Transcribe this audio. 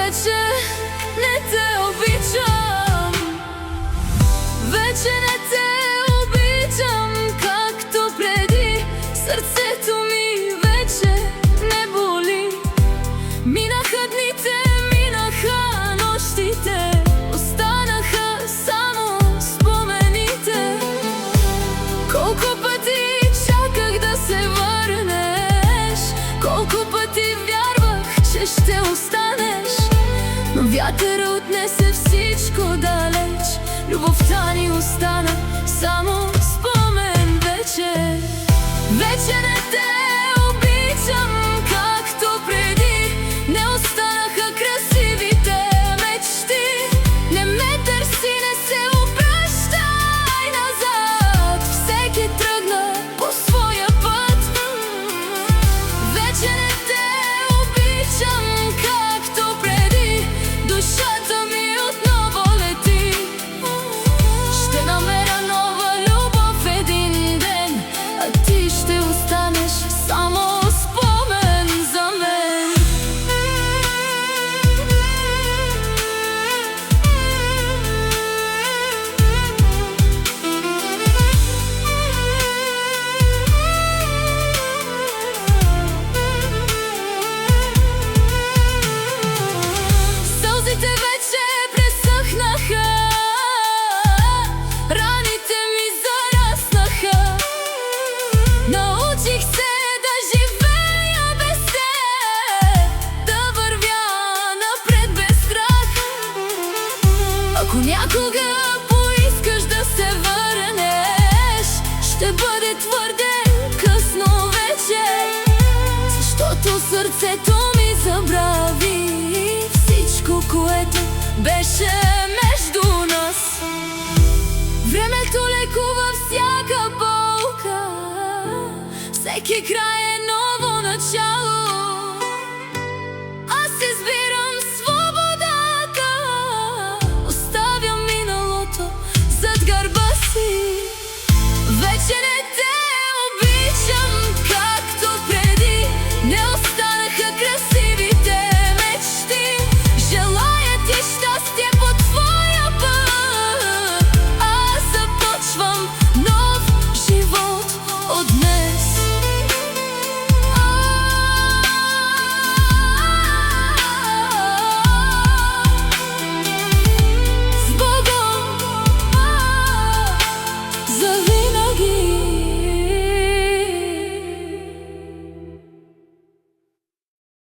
вече не те обичам. Вече не те обичам, както преди. Сърцето ми вече не боли. Минаха дните, минаха нощите, останаха само спомените. Колко пъти чаках да се върнеш, колко пъти вярвах, че ще останеш, но вятъра отнесе всичко далеч. Любовта ни остана само спомен вече. Вече не те обичам, както преди. Не останаха красивите мечти. Не ме търси, не се обръщай назад. Всеки тръгна по своя път. Вече не те обичам, както преди. Душата ми отново лети. Ще намеря нова любов един ден, а ти ще останеш само спомен за мен. Сълзите вече пресъхнаха, раните ми зараснаха. Научих се да живея без теб, да вървя напред без страх. Ако някога поискаш да се върнеш, ще бъде твърде късно вече, защото сърцето ми забрави всичко, което беше между нас. Времето лекува всяка болка, всеки край е ново начало.